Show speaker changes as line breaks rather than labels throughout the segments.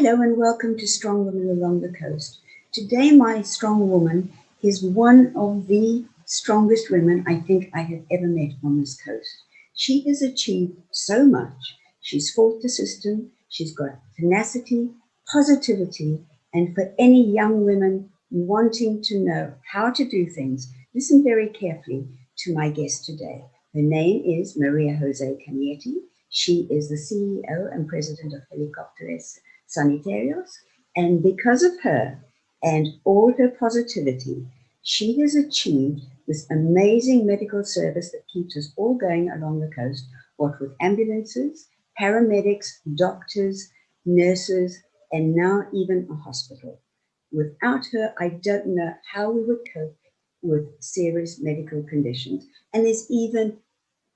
Hello and welcome to Strong Women Along the Coast. Today my strong woman is one of the strongest women I think I have ever met on this coast. She has achieved so much. She's fought the system, she's got tenacity, positivity, and for any young women wanting to know how to do things, listen very carefully to my guest today. Her name is Maria Jose Canietti. She is the CEO and president of Helicopteros Sanitarios, and because of her and all her positivity, she has achieved this amazing medical service that keeps us all going along the coast, what with ambulances, paramedics, doctors, nurses, and now even a hospital. Without her, I don't know how we would cope with serious medical conditions. And there's even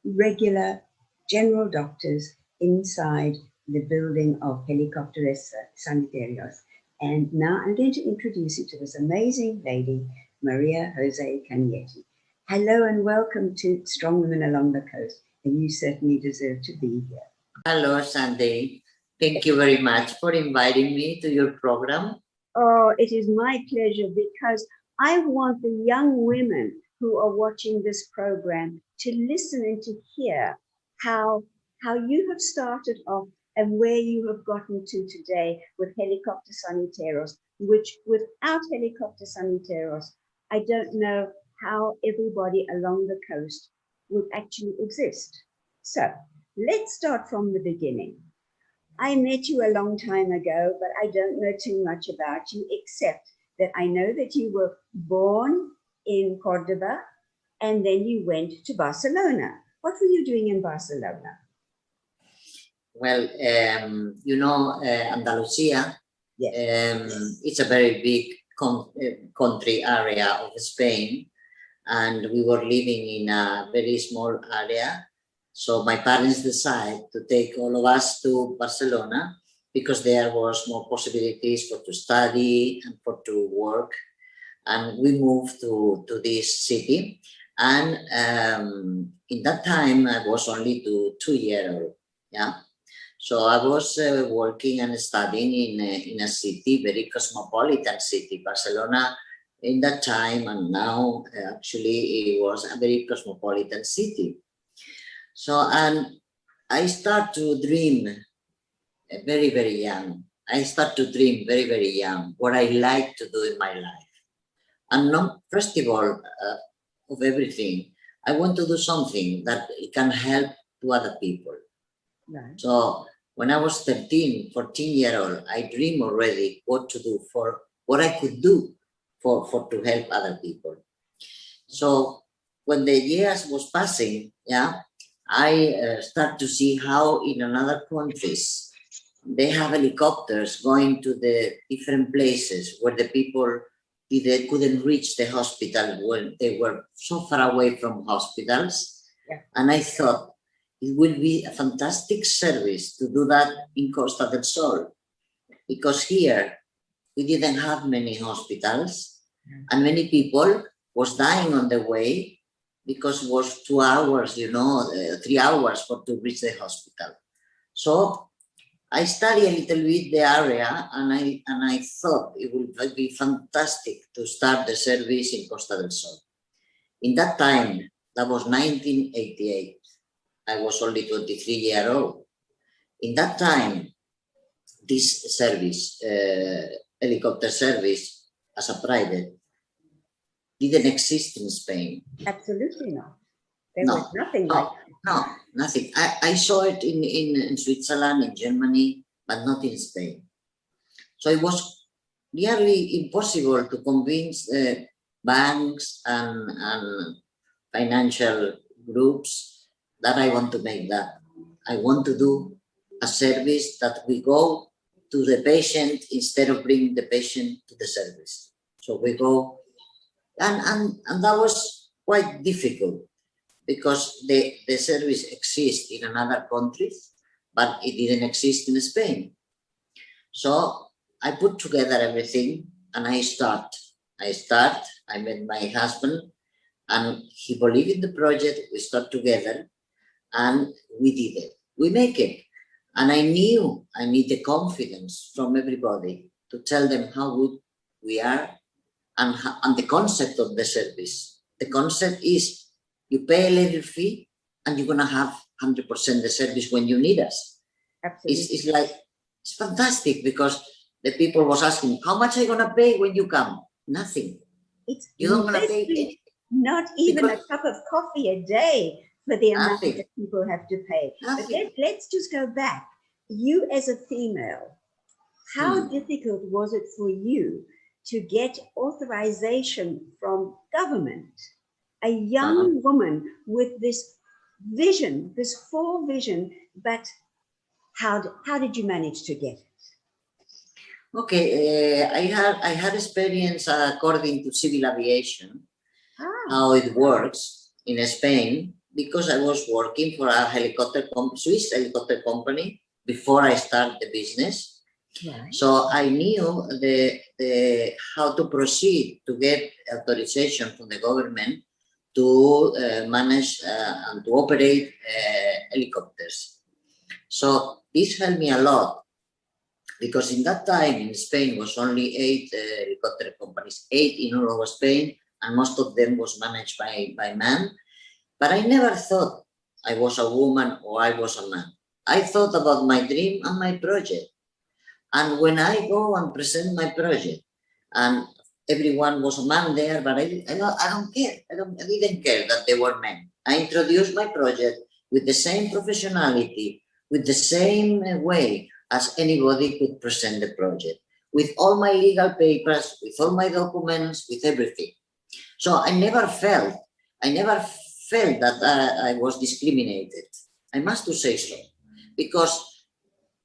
regular general doctors inside the building of Helicopteros Sanitarios. And now I'm going to introduce you to this amazing lady, Maria Jose Canietti. Hello and welcome to Strong Women Along the Coast. And you certainly deserve to be here.
Hello, Sandy. Thank you very much for inviting me to your program.
Oh, it is my pleasure, because I want the young women who are watching this program to listen and to hear how you have started off and where you have gotten to today with Helicopteros Sanitarios, which without Helicopteros Sanitarios, I don't know how everybody along the coast would actually exist. So let's start from the beginning. I met you a long time ago, but I don't know too much about you, except that I know that you were born in Cordoba and then you went to Barcelona. What were you doing in Barcelona?
Well, Andalusia, yes. It's a very big country area of Spain, and we were living in a very small area. So my parents decided to take all of us to Barcelona because there was more possibilities for to study and for to work. And we moved to this city. And in that time, I was only 2 years old. Yeah. So I was working and studying in a city, very cosmopolitan city, Barcelona. In that time and now, actually, it was a very cosmopolitan city. So, and I start to dream very, very young. I start to dream very, very young what I like to do in my life. And not, first of all, of everything, I want to do something that can help to other people. Right. So when I was 13, 14-year-old, I dreamed already what to do for what I could do for to help other people. So when the years was passing, yeah, I start to see how in another countries they have helicopters going to the different places where the people they couldn't reach the hospital when they were so far away from hospitals. Yeah. And I thought it will be a fantastic service to do that in Costa del Sol, because here we didn't have many hospitals. Yeah. And many people was dying on the way because it was 2 hours, 3 hours to reach the hospital. So I studied a little bit the area, and I thought it would be fantastic to start the service in Costa del Sol. In that time, that was 1988. I was only 23 years old. In that time, this service, helicopter service as a private, didn't exist in Spain.
Absolutely not. There was nothing like that.
No, nothing. I saw it in Switzerland, in Germany, but not in Spain. So it was nearly impossible to convince banks and financial groups that I want to make that. I want to do a service that we go to the patient instead of bringing the patient to the service. So we go, and that was quite difficult, because the service exists in another countries, but it didn't exist in Spain. So I put together everything and I met my husband, and he believed in the project. We start together and we did it. We make it. And I knew I need the confidence from everybody to tell them how good we are and the concept of the service. The concept is you pay a little fee and you're going to have 100% the service when you need us.
Absolutely.
It's like, it's fantastic because the people was asking, how much are you going to pay when you come? Nothing. You don't want to pay anything.
Not even a cup of coffee a day for the amount that people have to pay. But let's just go back. You as a female, how difficult was it for you to get authorization from government? A young woman with this vision, this full vision, but how did you manage to get it?
Okay, I had experience according to civil aviation, how it works in Spain, because I was working for a Swiss helicopter company before I started the business.
Right.
So I knew the how to proceed to get authorization from the government to manage and to operate helicopters. So this helped me a lot, because in that time in Spain was only 8 helicopter companies, 8 in all of Spain, and most of them was managed by men. But I never thought I was a woman or I was a man. I thought about my dream and my project. And when I go and present my project, and everyone was a man there, but I don't care. I didn't care that they were men. I introduced my project with the same professionality, with the same way as anybody could present the project, with all my legal papers, with all my documents, with everything. So I never felt that I was discriminated. I must to say so, because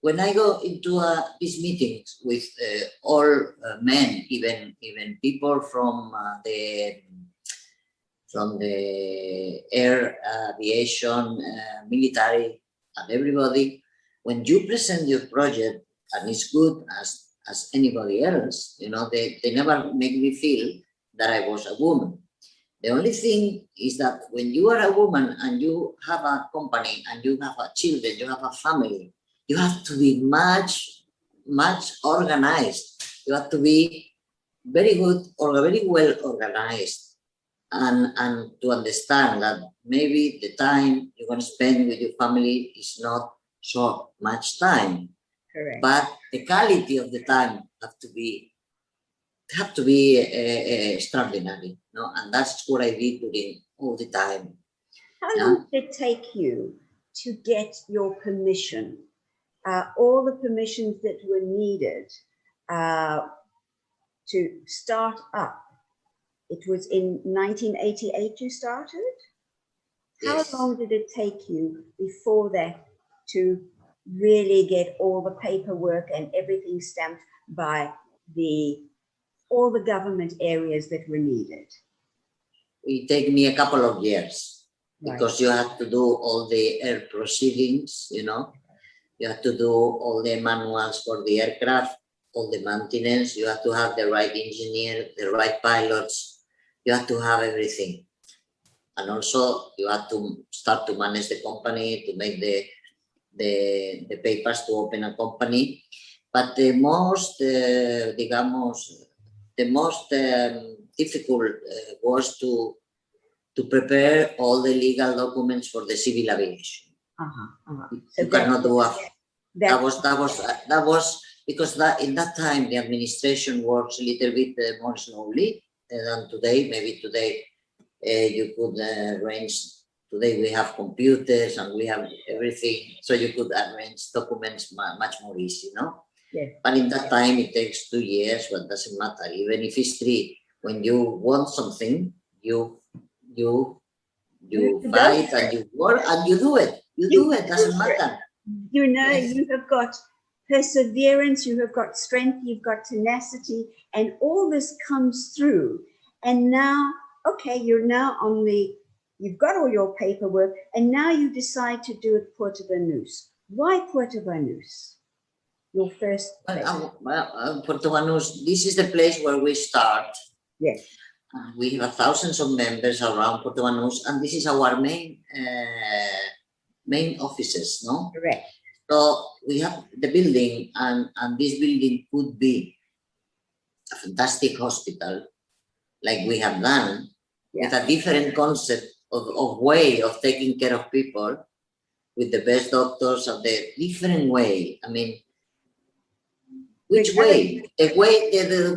when I go into these meetings with all men, even people from the air aviation, military, and everybody, when you present your project and it's good as anybody else, you know, they never make me feel that I was a woman. The only thing is that when you are a woman and you have a company and you have children, you have a family, you have to be much organized. You have to be very good or very well organized, and to understand that maybe the time you're going to spend with your family is not so much time.
Correct.
But the quality of the time have to be extraordinary, no? And that's what I did during all the time.
How long did it take you to get your permission? All the permissions that were needed to start up. It was in 1988 you started?
Yes.
How long did it take you before that to really get all the paperwork and everything stamped by all the government areas that were needed?
It took me a couple of years, because you have to do all the air proceedings, you know. You have to do all the manuals for the aircraft, all the maintenance. You have to have the right engineer, the right pilots. You have to have everything. And also you have to start to manage the company, to make the papers to open a company. But the most, difficult was to prepare all the legal documents for the civil aviation. You cannot do that was because in that time the administration works a little bit more slowly than today. Maybe today you could arrange. Today we have computers and we have everything, so you could arrange documents much more easy, no?
Yes.
But in that time it takes 2 years, but it doesn't matter. Even if it's 3, when you want something, you fight and you work and you do it. You do it, doesn't matter.
You know, you have got perseverance, you have got strength, you've got tenacity, and all this comes through. And now, okay, you're now you've got all your paperwork, and now you decide to do it Puerto Banús. Why Puerto Banús? Your first place.
Puerto Banús, this is the place where we start.
Yes.
We have thousands of members around Puerto Banús, and this is our main offices, no?
Correct.
So we have the building, and this building could be a fantastic hospital, like we have done, with a different concept of way of taking care of people, with the best doctors of the different way. I mean, which way? The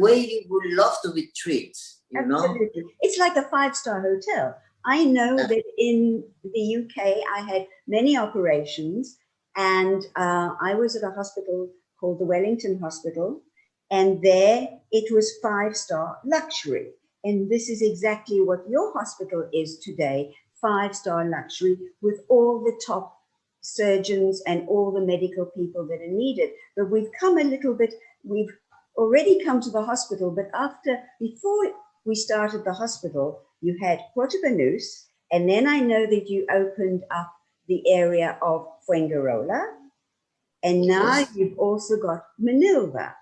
way you would love to be treated, you
Absolutely.
know?
It's like a 5-star hotel. I know that in the UK, I had many operations, and I was at a hospital called the Wellington Hospital, and there it was 5-star luxury. And this is exactly what your hospital is today, 5-star luxury, with all the top surgeons and all the medical people that are needed. But we've come a little bit, we've already come to the hospital, but before we started the hospital, you had Puerto Banús, and then I know that you opened up the area of Fuengirola, and now you've also got Manilva.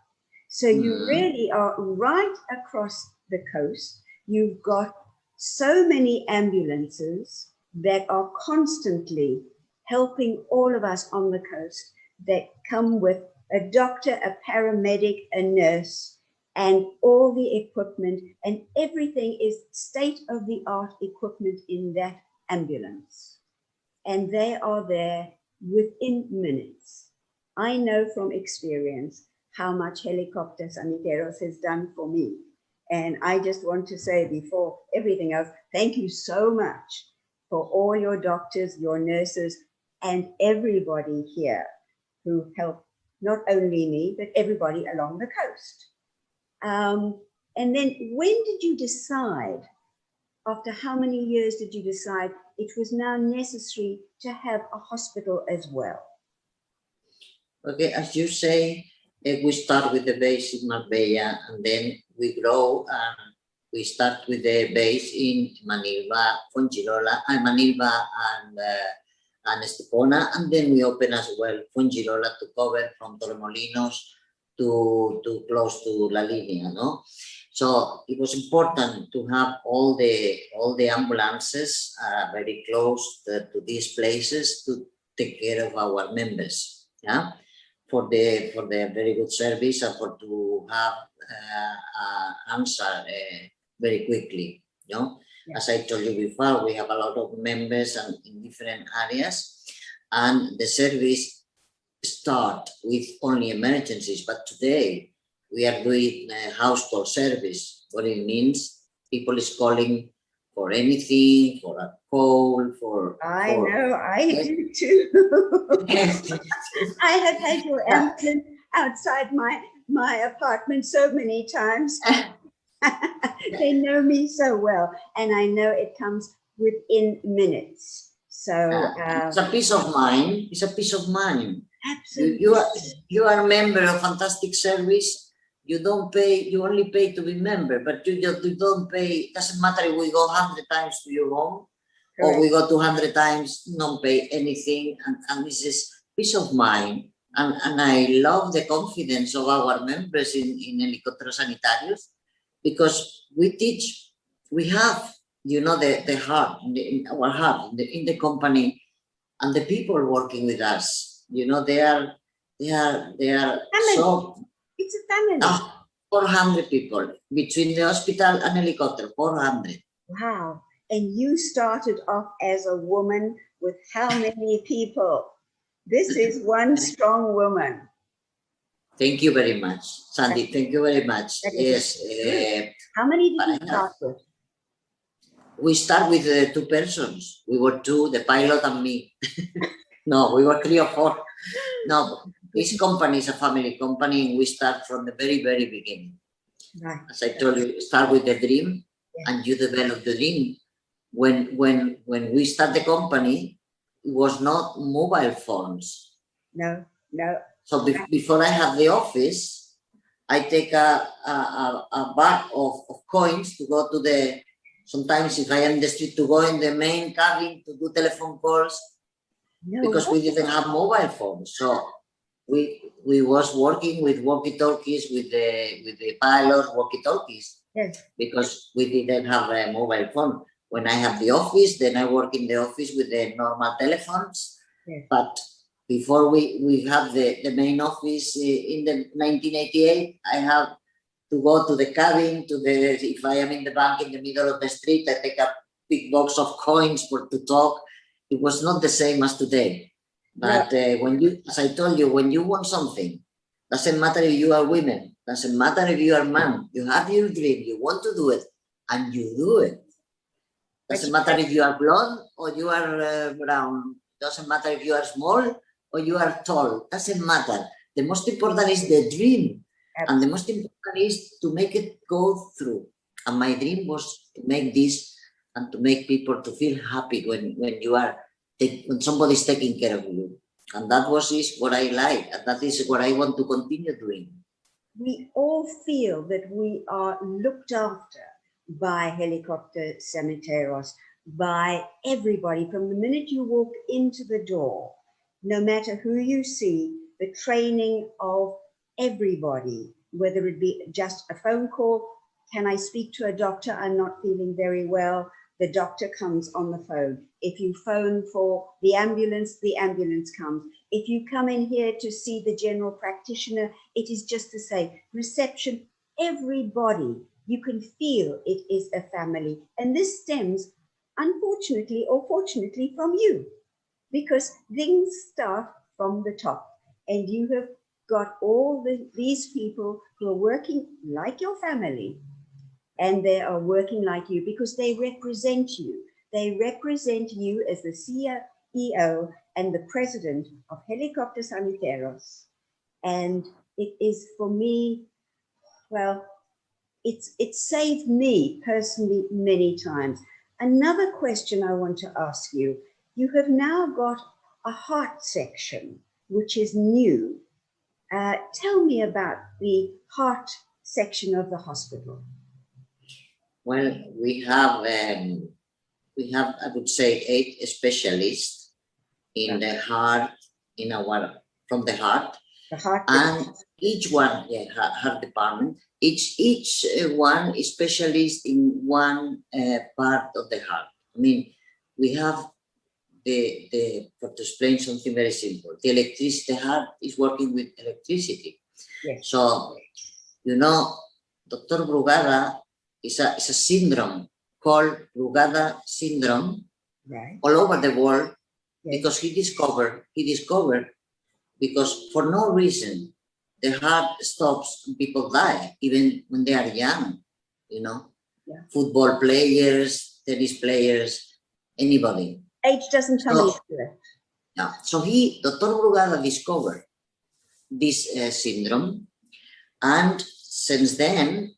So you really are right across the coast. You've got so many ambulances that are constantly helping all of us on the coast, that come with a doctor, a paramedic, a nurse, and all the equipment, and everything is state-of-the-art equipment in that ambulance. And they are there within minutes. I know from experience how much Helicopteros Sanitarios has done for me. And I just want to say, before everything else, thank you so much for all your doctors, your nurses, and everybody here who helped not only me, but everybody along the coast. And then when did you decide, after how many years did you decide it was now necessary to have a hospital as well?
Okay, as you say, we start with the base in Marbella, and then we grow, and we start with the base in Manilva, Fuengirola, Manilva, and Estepona, and then we open as well Fuengirola to cover from Torremolinos to close to La Línea, no? So it was important to have all the ambulances very close to these places to take care of our members, yeah, for the very good service, and for to have answer very quickly, you know. Yeah. As I told you before, we have a lot of members and in different areas, and the service start with only emergencies. But today we are doing house call service. What it means, people is calling for anything, for a call, for...
I know, I do too. I have had your ambulance outside my apartment so many times. They know me so well, and I know it comes within minutes. So
it's a peace of mind. It's a peace of mind.
Absolutely.
You are a member of fantastic service. You don't pay. You only pay to be member, but you don't pay. It doesn't matter if we go 100 times to your home. Correct. Or we go 200 times, don't pay anything, and this is peace of mind. And I love the confidence of our members in Helicopteros Sanitarios, because we teach, we have, you know, the heart, in our heart, in the company, and the people working with us. You know, they are
family.
So.
It's a family.
400 people between the hospital and helicopter. 400.
Wow. And you started off as a woman with how many people? This is one strong woman.
Thank you very much, Sandy. Thank you very much. Yes.
How many did you start with?
We start with 2 persons. We were 2, the pilot and me. No, we were 3 or 4. No, this company is a family company, and we start from the very, very beginning. Right. As I told you, start with the dream, and you develop the dream. When we start the company, it was not mobile phones.
No.
So before I have the office, I take a bag of coins to go to the, sometimes if I am in the street, to go in the main cabin to do telephone calls, because we didn't have mobile phones. So we was working with walkie-talkies, with the pilot walkie-talkies, because we didn't have a mobile phone. When I have the office, then I work in the office with the normal telephones. But before we have the main office in the 1988, I have to go to the cabin, if I am in the bank in the middle of the street, I take a big box of coins to talk. It was not the same as today. But when you, as I told you, when you want something, doesn't matter if you are women, doesn't matter if you are man, you have your dream, you want to do it, and you do it. Doesn't matter if you are blonde or you are brown. Doesn't matter if you are small or you are tall. Doesn't matter. The most important is the dream. Absolutely. And the most important is to make it go through. And my dream was to make this and to make people to feel happy when somebody is taking care of you. And that is what I like. And that is what I want to continue doing.
We all feel that we are looked after by Helicopteros Sanitarios, by everybody from the minute you walk into the door, no matter who you see, the training of everybody, whether it be just a phone call, can I speak to a doctor? I'm not feeling very well. The doctor comes on the phone. If you phone for the ambulance comes. If you come in here to see the general practitioner, it is just to say, reception, everybody, you can feel it is a family. And this stems, unfortunately or fortunately, from you, because things start from the top. And you have got all these people who are working like your family, and they are working like you because they represent you. They represent you as the CEO and the president of Helicopteros Sanitarios. And it is, for me, well, it saved me personally many times. Another question I want to ask you, you have now got a heart section, which is new. Tell me about the heart section of the hospital.
Well, we have, I would say, 8 specialists in the heart, from the heart.
The heart
and each one, heart department, each one is specialist in one part of the heart. I mean, we have to explain something very simple. The heart is working with electricity.
Yes.
So, Dr. Brugada is a syndrome called Brugada syndrome,
right,
all over the world.
Yes.
Because he discovered because for no reason the heart stops and people die, even when they are young, football players, tennis players, anybody.
Age doesn't come into it.
Yeah. So Dr. Brugada discovered this syndrome, and since then,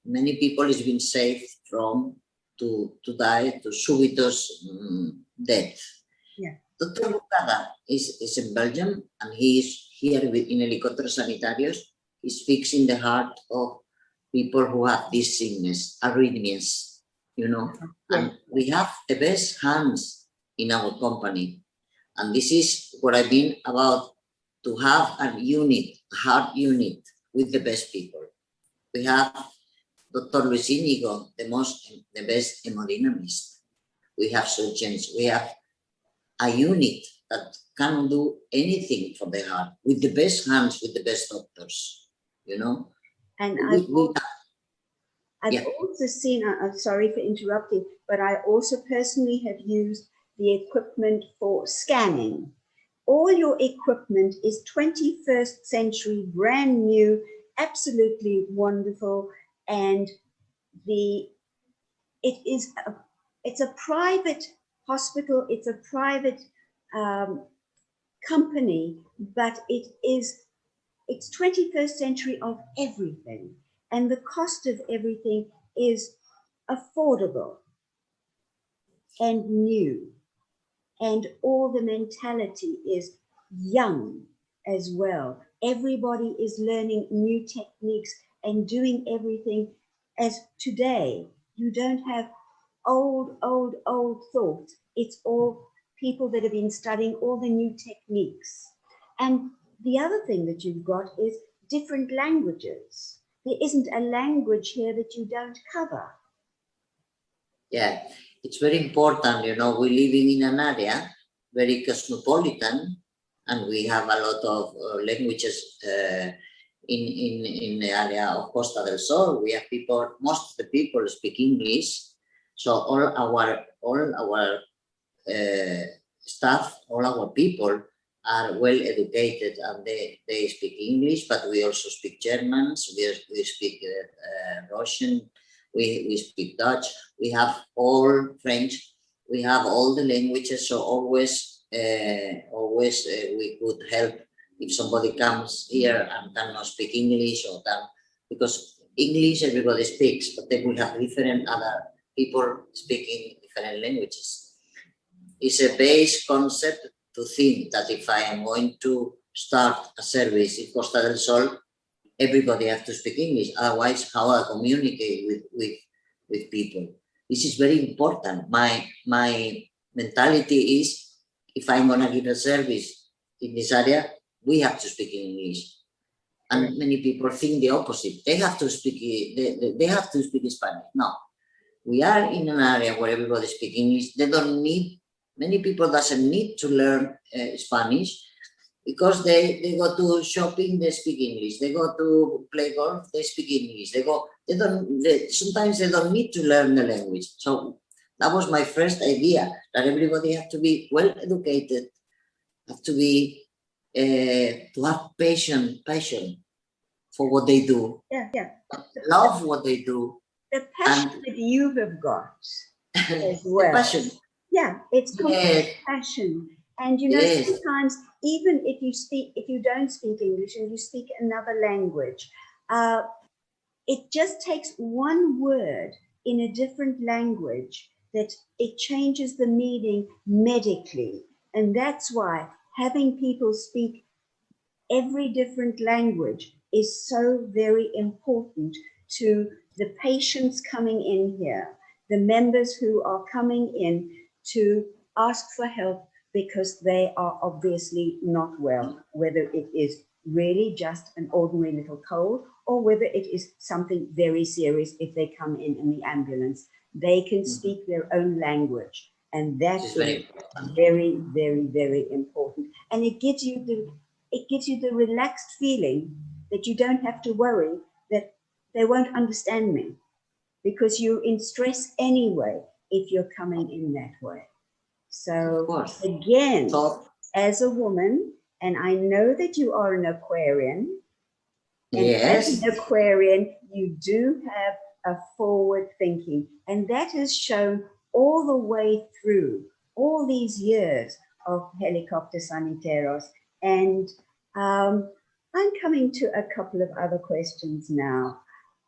many people has been saved from to die to súbitos death.
Yeah.
Dr. Brugada is in Belgium, and he is here in Helicopteros Sanitarios. He's fixing the heart of people who have this sickness, arrhythmias,
Yeah.
And we have the best hands in our company. And this is what I mean about to have a heart unit with the best people. We have Dr. Luis Inigo, the best hemodynamist. We have surgeons. We have a unit that can do anything for the heart with the best hands, with the best doctors,
And I've also seen, I'm sorry for interrupting, but I also personally have used the equipment for scanning. All your equipment is 21st century, brand new, absolutely wonderful. And it's a private hospital, it's a private company, but it's 21st century of everything. And the cost of everything is affordable and new. And all the mentality is young as well. Everybody is learning new techniques and doing everything as today. You don't have old thoughts. It's all people that have been studying all the new techniques. And the other thing that you've got is different languages. There isn't a language here that you don't cover.
Yeah, it's very important, we're living in an area very cosmopolitan, and we have a lot of languages in the area of Costa del Sol. We have people, most of the people speak English, so all our staff, all our people are well educated and they speak English, but we also speak German, we speak Russian, we speak Dutch, we have all French, we have all the languages, so always we could help if somebody comes here and cannot speak English, or can, because English everybody speaks, but then we have different other people speaking different languages. It's a base concept to think that if I am going to start a service in Costa del Sol, everybody has to speak English. Otherwise, how I communicate with people? This is very important. My mentality is, if I'm going to give a service in this area, we have to speak English. And many people think the opposite. They have to speak. They have to speak Spanish. No, we are in an area where everybody speaks English. They don't need. Many people doesn't need to learn Spanish, because they go to shopping, they speak English. They go to play golf, they speak English. Sometimes they don't need to learn the language. So that was my first idea, that everybody has to be well educated, have to be to have passion for what they do.
Yeah.
Love what they do.
The passion that you have got as well.
The passion.
Yeah, it's complete passion. And you know, sometimes even if you don't speak English and you speak another language, it just takes one word in a different language that it changes the meaning medically. And that's why having people speak every different language is so very important to the patients coming in here, the members who are coming in to ask for help because they are obviously not well, whether it is really just an ordinary little cold or whether it is something very serious. If they come in the ambulance, they can speak their own language, and that is very, very, very important. And it gives you the relaxed feeling that you don't have to worry that they won't understand me, because you're in stress anyway if you're coming in that way. So again, as a woman, and I know that you are an Aquarian, and as an Aquarian, you do have a forward thinking, and that has shown all the way through all these years of Helicopteros Sanitarios. And I'm coming to a couple of other questions now.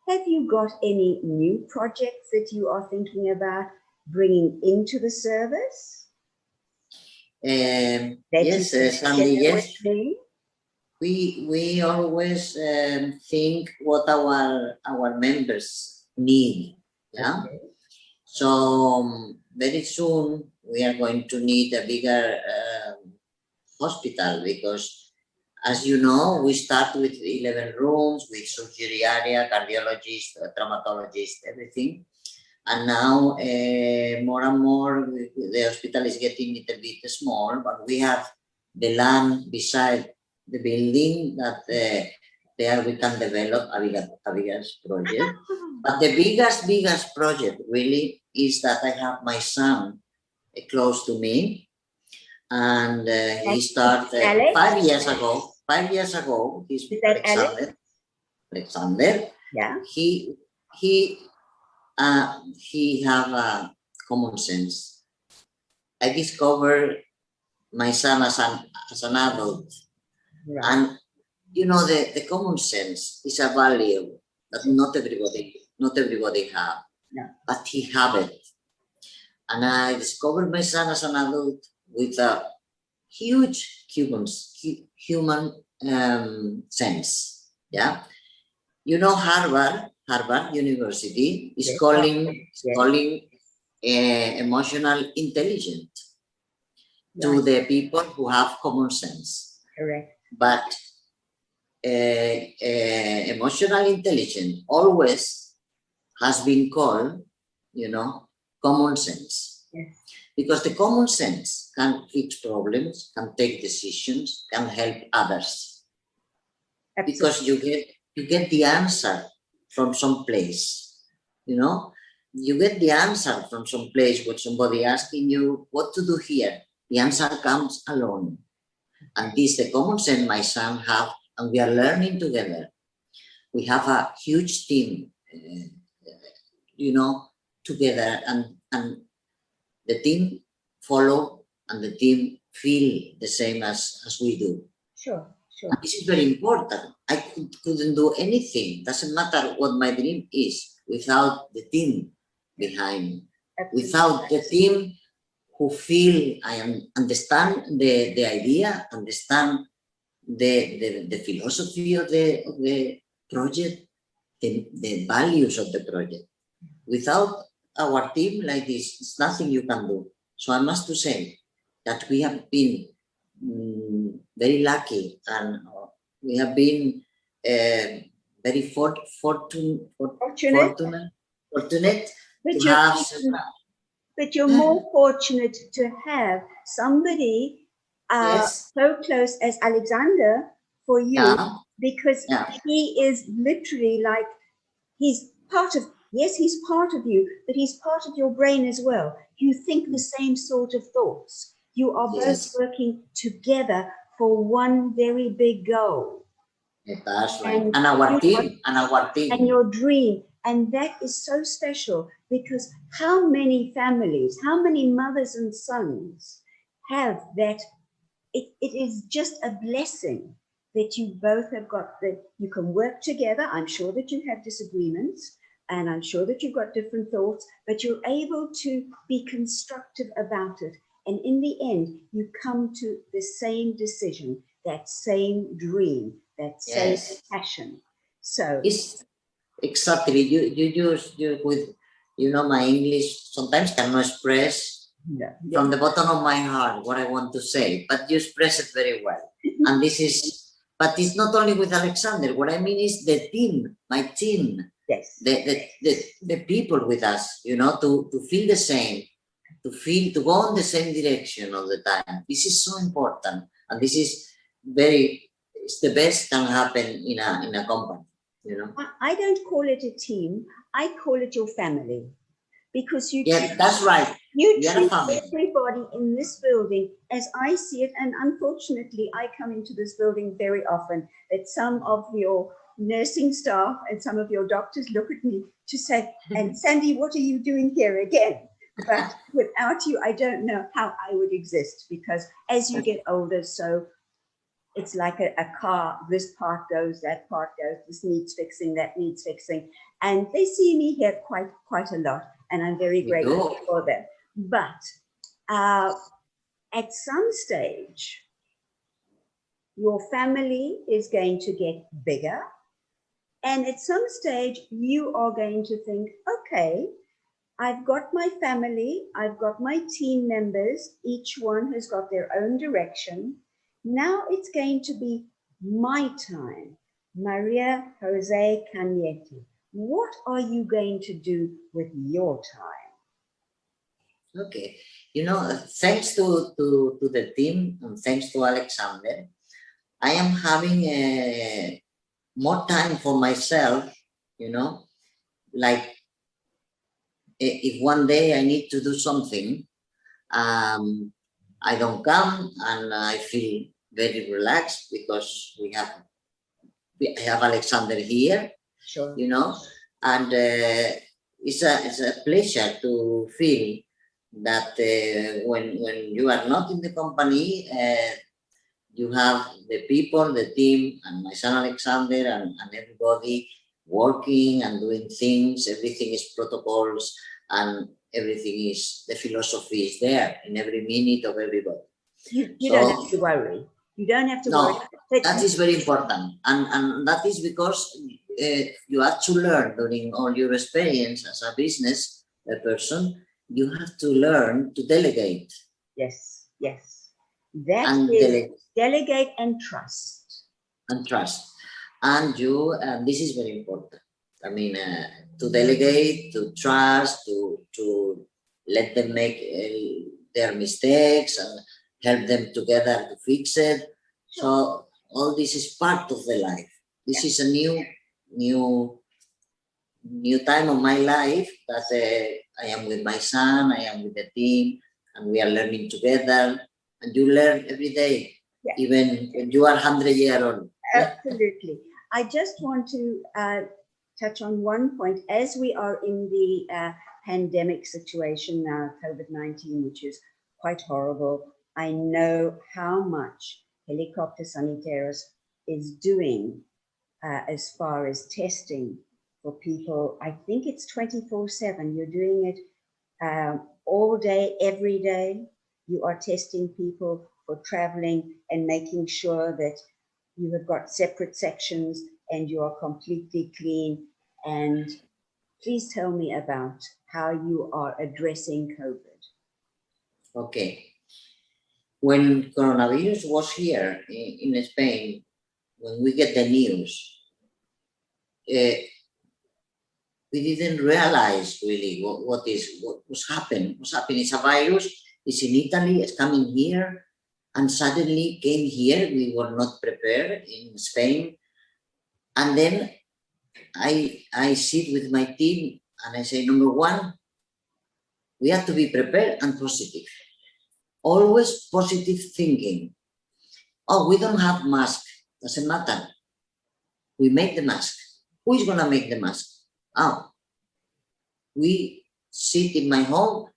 Have you got any new projects that you are thinking about bringing into the service?
Yes, Sandy, yes. We always think what our members need. Yeah. Okay. So very soon we are going to need a bigger hospital, because, as you know, we start with 11 rooms with surgery area, cardiologist, traumatologist, everything. And now more and more the hospital is getting a little bit small, but we have the land beside the building that there we can develop a bigger project. But the biggest project really is that I have my son close to me, and he started 5 years ago. 5 years ago, he's Alexander.
Yeah.
He have a common sense. I discovered my son as an adult, and you know, the common sense is a value that not everybody have, but he have it. And I discovered my son as an adult with a huge human sense. Yeah, you know, Harvard University is calling emotional intelligence to the people who have common sense.
Correct.
But emotional intelligence always has been called, you know, common sense.
Yes.
because the common sense can fix problems, can take decisions, can help others.
Absolutely.
Because you get the answer from some place, you know. You get the answer from some place with somebody asking you what to do here. The answer comes alone. And this the common sense my son have, and we are learning together. We have a huge team, you know, together, and the team follow and the team feel the same as we do.
Sure, sure.
And this is very important. I couldn't do anything. Doesn't matter what my dream is without the team behind.
Absolutely.
Without the team who feel I understand the idea, understand the philosophy of the project, the values of the project. Without our team like this, it's nothing you can do. So I must to say that we have been very lucky, and we have been very fortunate to have.
But you're more fortunate to have somebody
Yes.
so close as Alexander for you,
Yeah.
because
Yeah.
he is literally like, he's part of, yes, he's part of you, but he's part of your brain as well. You think the same sort of thoughts. You are
Yes.
both working together for one very big goal.
That's right. And our team.
And your dream. And that is so special, because how many families, how many mothers and sons have that? It is just a blessing that you both have got, that you can work together. I'm sure that you have disagreements, and I'm sure that you've got different thoughts, but you're able to be constructive about it. And in the end, you come to the same decision, that same dream, that same passion. So
it's exactly, you with, you know, my English sometimes cannot express from the bottom of my heart what I want to say, but you express it very well. And this is, but it's not only with Alexander. What I mean is the team, my team, the people with us, you know, to feel the same, to go in the same direction all the time. This is so important, and this is it's the best can happen in a company, you know.
I don't call it a team. I call it your family, because you.
Yeah, that's right.
You treat everybody in this building as I see it, and unfortunately, I come into this building very often. That some of your nursing staff and some of your doctors look at me to say, "And Sandy, what are you doing here again?" But without you, I don't know how I would exist, because as you get older, so it's like a car, this part goes, that part goes, this needs fixing, that needs fixing. And they see me here quite a lot, and I'm very grateful for them. But at some stage, your family is going to get bigger. And at some stage, you are going to think, okay, I've got my family, I've got my team members, each one has got their own direction. Now it's going to be my time. Maria Jose Cañete, what are you going to do with your time?
Okay, you know, thanks to the team and thanks to Alexander, I am having more time for myself, you know, like if one day I need to do something, I don't come, and I feel very relaxed because I have Alexander here,
sure,
you know, and it's a pleasure to feel that when you are not in the company, you have the people, the team, and my son Alexander, and everybody working and doing things. Everything is protocols, and everything is, the philosophy is there in every minute of everybody.
You don't have to worry. You don't have to worry.
That is very important. And that is because you have to learn during all your experience as a business person, you have to learn to delegate.
Yes, yes. That is delegate and trust.
And trust. And this is very important. I mean, to delegate, to trust, to let them make their mistakes and help them together to fix it. So all this is part of the life. This is a new time of my life that I am with my son, I am with the team, and we are learning together. And you learn every day, even when you are 100 years old.
Absolutely. I just want to touch on one point. As we are in the pandemic situation now, COVID-19, which is quite horrible, I know how much Helicopteros Sanitarios is doing as far as testing for people. I think it's 24/7. You're doing it all day, every day. You are testing people for traveling and making sure that you have got separate sections and you are completely clean. And please tell me about how you are addressing COVID.
Okay. When coronavirus was here in Spain, when we get the news, we didn't realize really what was happening. What's happening? It's a virus. It's in Italy. It's coming here, and suddenly came here. We were not prepared in Spain, and then I sit with my team and I say, number one, we have to be prepared and positive. Always positive thinking. Oh, we don't have mask. Doesn't matter. We make the mask. Who is gonna make the mask? Oh, we sit in my home,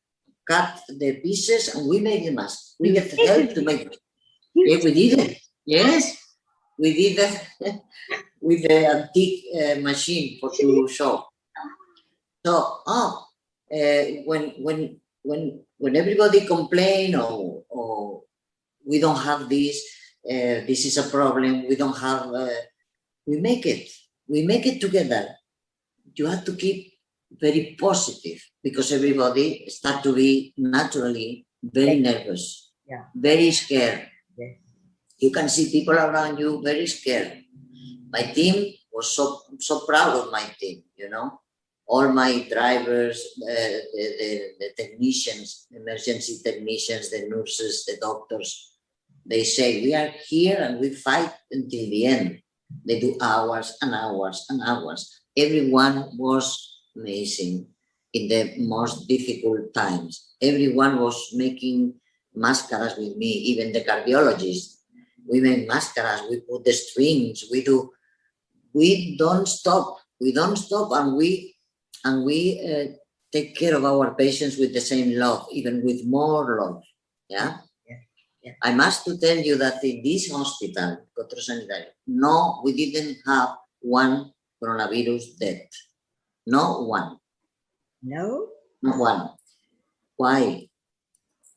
cut the pieces, and we make the mask. We get help to make it. Yeah, we did it. Yes, we did that with the antique machine for to show. So, when everybody complain or we don't have this, this is a problem. We don't have. We make it. We make it together. You have to keep very positive because everybody start to be naturally very nervous, very scared.
Yes.
You can see people around you very scared. My team was so proud of my team, you know. All my drivers, the technicians, emergency technicians, the nurses, the doctors, they say, we are here and we fight until the end. They do hours and hours and hours. Everyone was amazing in the most difficult times. Everyone was making mascaras with me, even the cardiologists. We make mascaras, we put the strings, we don't stop. We don't stop, and we take care of our patients with the same love, even with more love. Yeah. I must to tell you that in this hospital, Helicopteros Sanitarios, no, we didn't have one coronavirus death. No one.
No?
Not one. Why?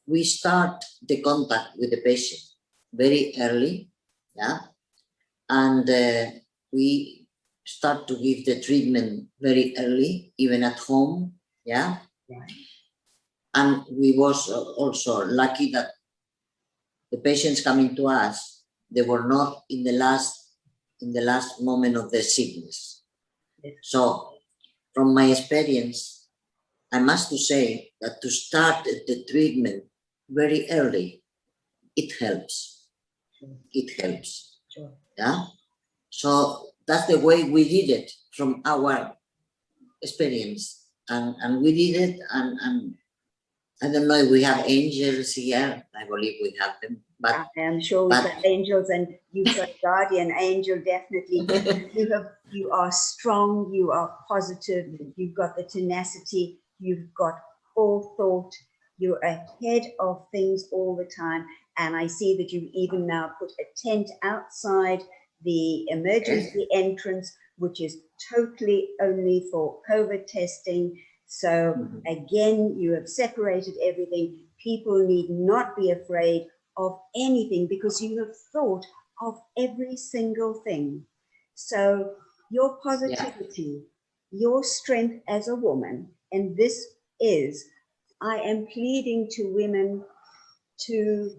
We start the contact with the patient very early, yeah, and we start to give the treatment very early, even at home, yeah.
Right.
And we was also lucky that the patients coming to us, they were not in the last moment of the sickness.
Yes.
So, from my experience, I must to say that to start the treatment very early, it helps.
Sure.
It helps.
Sure.
Yeah. So that's the way we did it from our experience, and we did it. And I don't know if we have angels here. I believe we have them, but
I am sure we've got angels, and you've got guardian angel, definitely. You are strong, you are positive, you've got the tenacity, you've got forethought, you're ahead of things all the time. And I see that you've even now put a tent outside the emergency entrance, which is totally only for COVID testing. So again, you have separated everything. People need not be afraid of anything because you have thought of every single thing. So your positivity, your strength as a woman, and this is, I am pleading to women to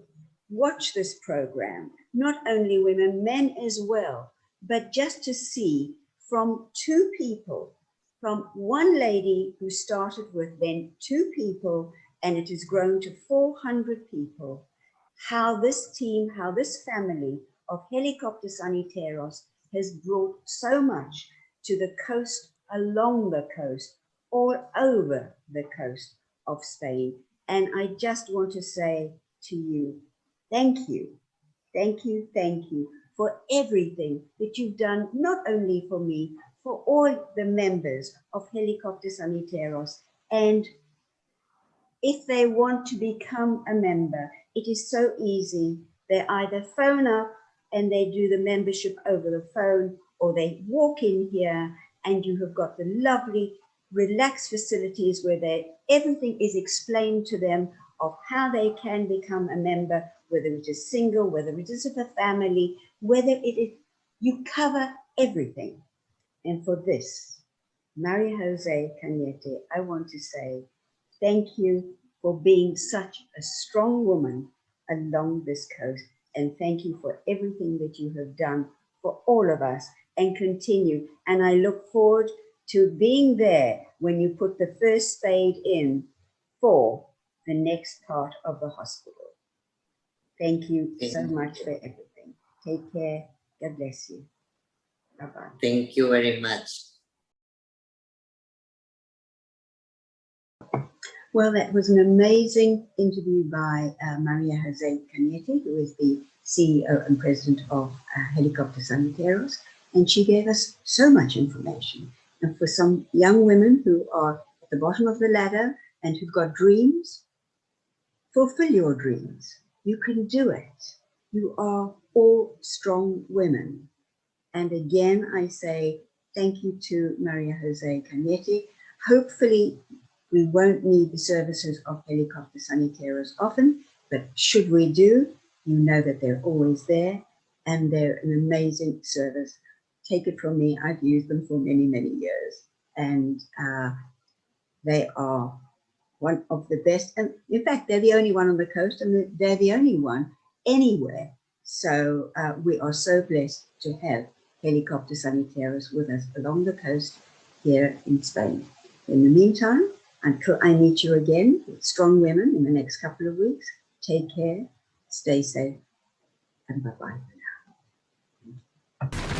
watch this program, not only women, men as well, but just to see from two people, from one lady who started with then two people, and it has grown to 400 people, how this team, how this family of Helicopteros Sanitarios has brought so much to the coast, along the coast, all over the coast of Spain. And I just want to say to you, thank you, thank you, thank you for everything that you've done, not only for me, for all the members of Helicopteros Sanitarios. And if they want to become a member, it is so easy. They either phone up and they do the membership over the phone, or they walk in here and you have got the lovely, relaxed facilities where everything is explained to them of how they can become a member, whether it is single, whether it is of a family, whether it is, you cover everything. And for this, Maria Jose Cañete, I want to say thank you for being such a strong woman along this coast. And thank you for everything that you have done for all of us and continue. And I look forward to being there when you put the first spade in for the next part of the hospital. Thank you so much for everything. Take care. God bless you. Bye-bye.
Thank you very much.
Well, that was an amazing interview by Maria Jose Cañete, who is the CEO and president of Helicopteros Sanitarios, and she gave us so much information. And for some young women who are at the bottom of the ladder and who've got dreams, fulfill your dreams. You can do it. You are all strong women. And again, I say thank you to Maria Jose Cañete. Hopefully, we won't need the services of Helicopteros Sanitarios often, but should we do, you know that they're always there and they're an amazing service. Take it from me, I've used them for many, many years, and they are one of the best. And in fact, they're the only one on the coast, and they're the only one anywhere. So we are so blessed to have Helicopteros Sanitarios with us along the coast here in Spain. In the meantime, until I meet you again with strong women in the next couple of weeks, take care, stay safe, and bye-bye for now.